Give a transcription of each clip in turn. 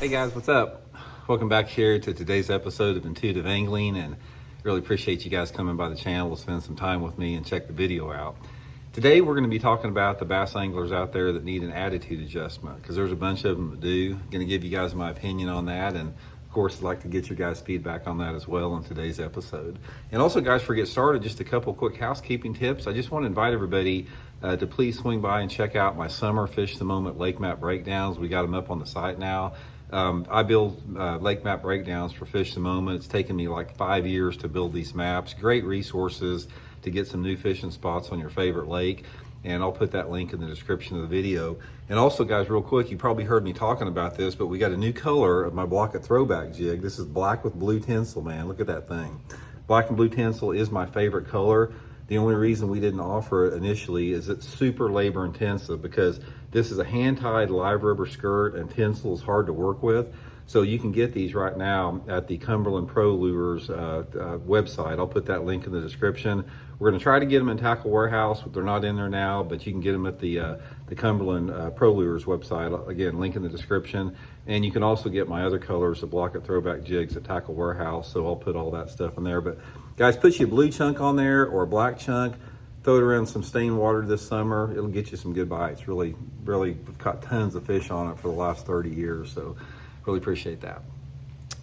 Hey guys, what's up? Welcome back here to today's episode of Intuitive Angling, and really appreciate you guys coming by the channel to spend some time with me and check the video out. Today we're going to be talking about the bass anglers out there that need an attitude adjustment, because there's a bunch of them that do. I'm going to give you guys my opinion on that, and of course I'd like to get your guys' feedback on that as well in today's episode. And also guys, before we get started, just a couple quick housekeeping tips. I just want to invite everybody to please swing by and check out my summer Fish the Moment lake map breakdowns. We got them up on the site now. I build lake map breakdowns for Fish the Moment. It's taken me like 5 years to build these maps. Great resources to get some new fishing spots on your favorite lake. And I'll put that link in the description of the video. And also guys, real quick, you probably heard me talking about this, but we got a new color of my Blaukat Throwback jig. This is black with blue tinsel, man. Look at that thing. Black and blue tinsel is my favorite color. The only reason we didn't offer it initially is it's super labor intensive, because this is a hand-tied live rubber skirt and tinsel is hard to work with. So you can get these right now at the Cumberland Pro Lures website. I'll put that link in the description. We're going to try to get them in Tackle Warehouse. They're not in there now, but you can get them at the Cumberland Pro Lures website. Again, link in the description. And you can also get my other colors, the Blaukat Throwback jigs, at Tackle Warehouse. So I'll put all that stuff in there. But guys, put you a blue chunk on there or a black chunk. Throw it around some stain water this summer. It'll get you some good bites. Really, we've caught tons of fish on it for the last 30 years. So really appreciate that.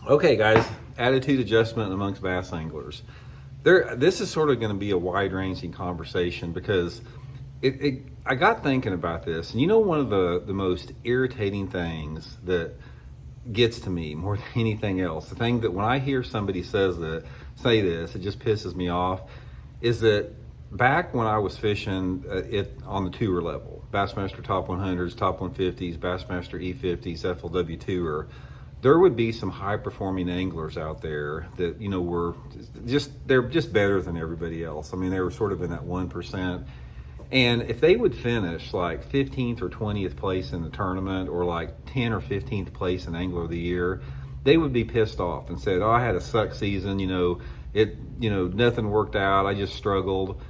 Okay, guys, attitude adjustment amongst bass anglers. This is sort of going to be a wide-ranging conversation, because I got thinking about this. And you know, one of the most irritating things that gets to me more than anything else, the thing that when I hear somebody say this, it just pisses me off, is that back when I was fishing on the tour level, Bassmaster Top 100s, Top 150s, Bassmaster E50s, FLW Tour, there would be some high-performing anglers out there that, you know, they're just better than everybody else. I mean, they were sort of in that 1%. And if they would finish like 15th or 20th place in the tournament, or like 10th or 15th place in Angler of the Year, they would be pissed off and said, "Oh, I had a suck season, nothing worked out, I just struggled."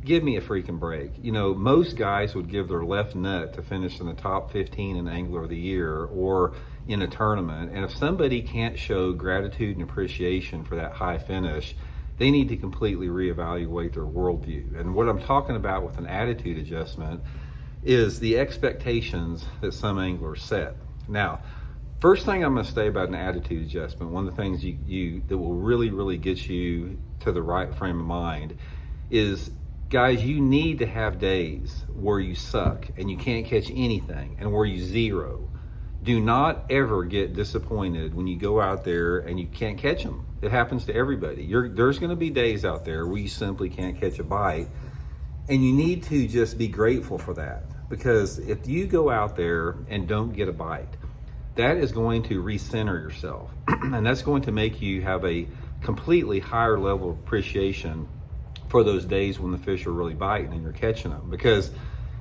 Give me a freaking break. You know, most guys would give their left nut to finish in the top 15 in Angler of the Year or in a tournament. And if somebody can't show gratitude and appreciation for that high finish, they need to completely reevaluate their worldview. And what I'm talking about with an attitude adjustment is the expectations that some anglers set. Now, first thing I'm going to say about an attitude adjustment, one of the things that will really get you to the right frame of mind is, guys, you need to have days where you suck and you can't catch anything, and where you zero. Do not ever get disappointed when you go out there and you can't catch them. It happens to everybody. There's going to be days out there where you simply can't catch a bite, and you need to just be grateful for that. Because if you go out there and don't get a bite, that is going to recenter yourself, and that's going to make you have a completely higher level of appreciation for those days when the fish are really biting and you're catching them. Because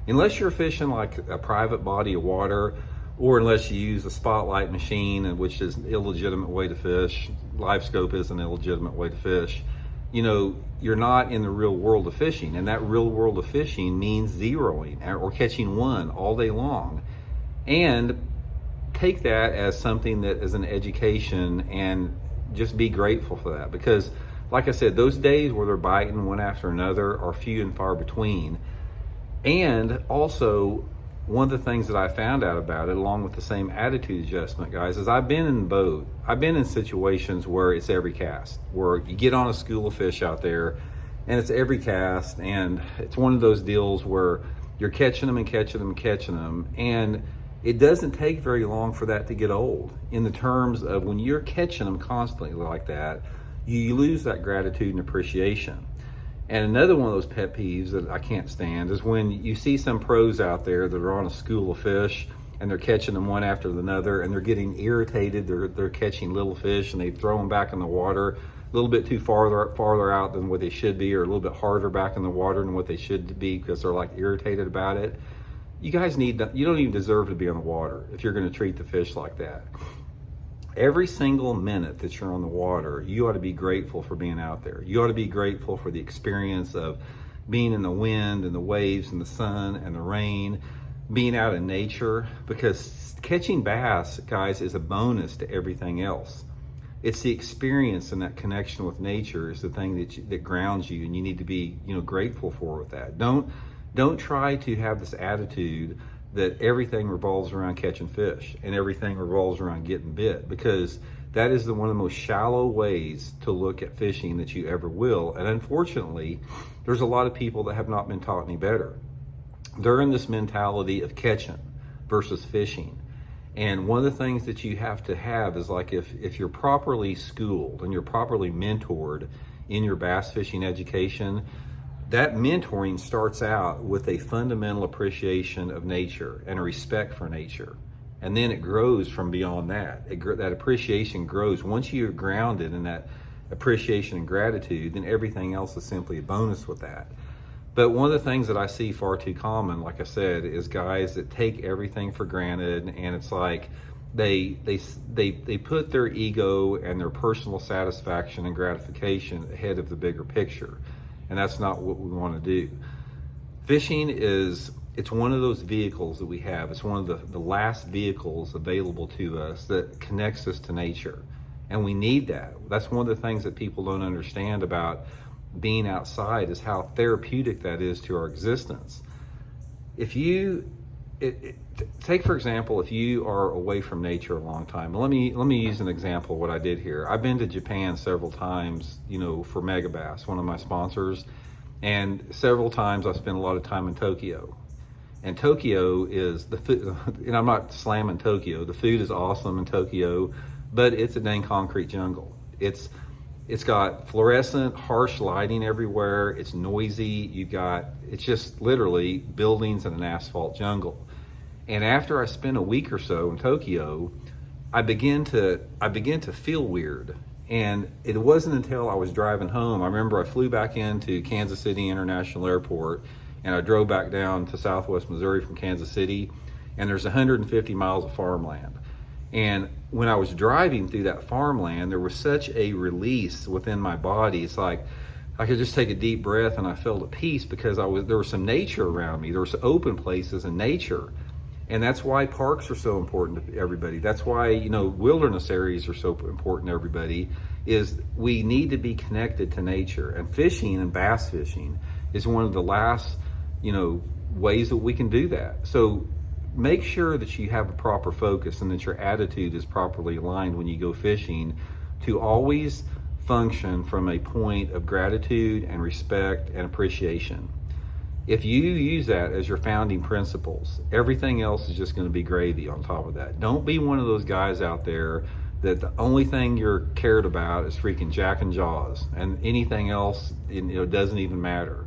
unless you're fishing like a private body of water, or unless you use a spotlight machine, which is an illegitimate way to fish, live scope is an illegitimate way to fish, you know, you're not in the real world of fishing. And that real world of fishing means zeroing or catching one all day long. And take that as something that is an education, and just be grateful for that. Because like I said, those days where they're biting one after another are few and far between. And also, one of the things that I found out about it, along with the same attitude adjustment, guys, is I've been in the boat. I've been in situations where it's every cast, where you get on a school of fish out there and it's every cast, and it's one of those deals where you're catching them and catching them and catching them, and it doesn't take very long for that to get old. In the terms of when you're catching them constantly like that, you lose that gratitude and appreciation. And another one of those pet peeves that I can't stand is when you see some pros out there that are on a school of fish and they're catching them one after another, and they're getting irritated. They're catching little fish and they throw them back in the water a little bit too farther out than what they should be, or a little bit harder back in the water than what they should be, because they're like irritated about it. You guys you don't even deserve to be on the water if you're going to treat the fish like that. Every single minute that you're on the water, you ought to be grateful for being out there. You ought to be grateful for the experience of being in the wind and the waves and the sun and the rain. being out in nature, because catching bass, guys, is a bonus to everything else. It's the experience and that connection with nature is the thing that grounds you, and you need to be, grateful for with that. Don't try to have this attitude that everything revolves around catching fish and everything revolves around getting bit, because that is one of the most shallow ways to look at fishing that you ever will. And unfortunately, there's a lot of people that have not been taught any better. They're in this mentality of catching versus fishing. And one of the things that you have to have is, like, if you're properly schooled and you're properly mentored in your bass fishing education, that mentoring starts out with a fundamental appreciation of nature and a respect for nature. And then it grows from beyond that. That appreciation grows. Once you're grounded in that appreciation and gratitude, then everything else is simply a bonus with that. But one of the things that I see far too common, like I said, is guys that take everything for granted, and it's like they put their ego and their personal satisfaction and gratification ahead of the bigger picture. And that's not what we want to do. Fishing it's one of those vehicles that we have. It's one of the last vehicles available to us that connects us to nature. And we need that. That's one of the things that people don't understand about being outside, is how therapeutic that is to our existence. If you take, for example, if you are away from nature a long time. Let me use an example of what I did here. I've been to Japan several times, for Megabass, one of my sponsors, and several times I've spent a lot of time in Tokyo. And Tokyo is the food, and I'm not slamming Tokyo. The food is awesome in Tokyo, but it's a dang concrete jungle. It's got fluorescent, harsh lighting everywhere. It's noisy. It's just literally buildings in an asphalt jungle. And after I spent a week or so in Tokyo, I began to feel weird. And it wasn't until I was driving home. I remember I flew back into Kansas City International Airport, and I drove back down to Southwest Missouri from Kansas City, and there's 150 miles of farmland. And when I was driving through that farmland, there was such a release within my body. It's like I could just take a deep breath, and I felt at peace, because there was some nature around me. There was open places and nature. And that's why parks are so important to everybody. That's why, wilderness areas are so important to everybody, is we need to be connected to nature. And fishing and bass fishing is one of the last, ways that we can do that. So make sure that you have a proper focus and that your attitude is properly aligned when you go fishing, to always function from a point of gratitude and respect and appreciation. If you use that as your founding principles, everything else is just going to be gravy on top of that. Don't be one of those guys out there that the only thing you're cared about is freaking Jack and Jaws, and anything else doesn't even matter.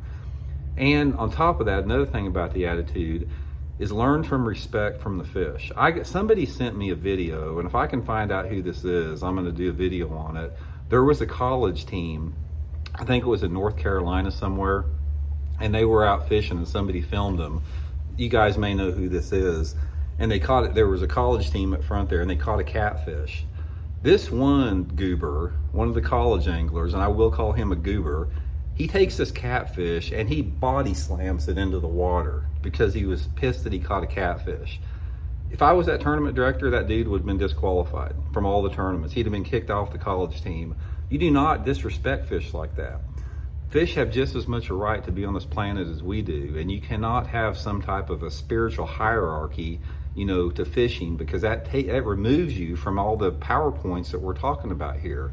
And on top of that, another thing about the attitude is learn from respect from the fish. Somebody sent me a video, and if I can find out who this is, I'm going to do a video on it. There was a college team, I think it was in North Carolina somewhere, and they were out fishing, and somebody filmed them. You guys may know who this is. And they caught it. There was a college team up front there, and they caught a catfish. This one goober, one of the college anglers, and I will call him a goober, he takes this catfish and he body slams it into the water because he was pissed that he caught a catfish. If I was that tournament director, that dude would have been disqualified from all the tournaments. He'd have been kicked off the college team. You do not disrespect fish like that. Fish have just as much a right to be on this planet as we do, and you cannot have some type of a spiritual hierarchy, to fishing, because that removes you from all the PowerPoints that we're talking about here.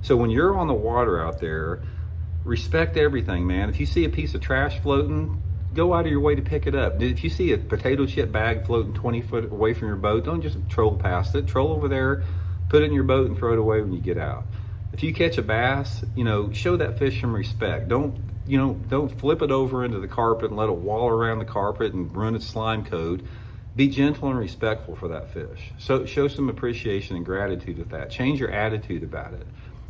So when you're on the water out there, respect everything, man. If you see a piece of trash floating, go out of your way to pick it up. If you see a potato chip bag floating 20 foot away from your boat, don't just troll past it. Troll over there, put it in your boat, and throw it away when you get out. If you catch a bass, show that fish some respect. Don't flip it over into the carpet and let it wallow around the carpet and ruin its slime coat. Be gentle and respectful for that fish. So show some appreciation and gratitude with that. Change your attitude about it.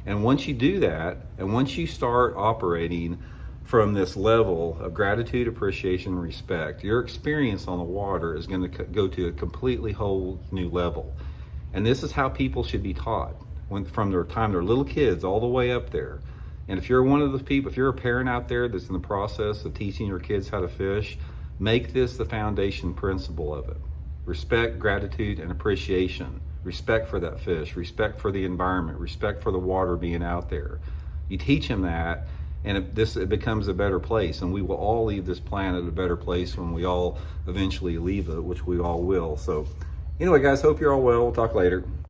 And once you do that, and once you start operating from this level of gratitude, appreciation, and respect, your experience on the water is going to go to a completely whole new level. And this is how people should be taught from their time they're little kids all the way up there. And if you're one of those people, if you're a parent out there that's in the process of teaching your kids how to fish, Make this the foundation principle of it. Respect, gratitude, and appreciation. Respect for that fish, respect for the environment, respect for the water being out there. You teach them that, and it becomes a better place, and we will all leave this planet a better place when we all eventually leave it, which we all will. So anyway, guys, hope you're all well. We'll talk later.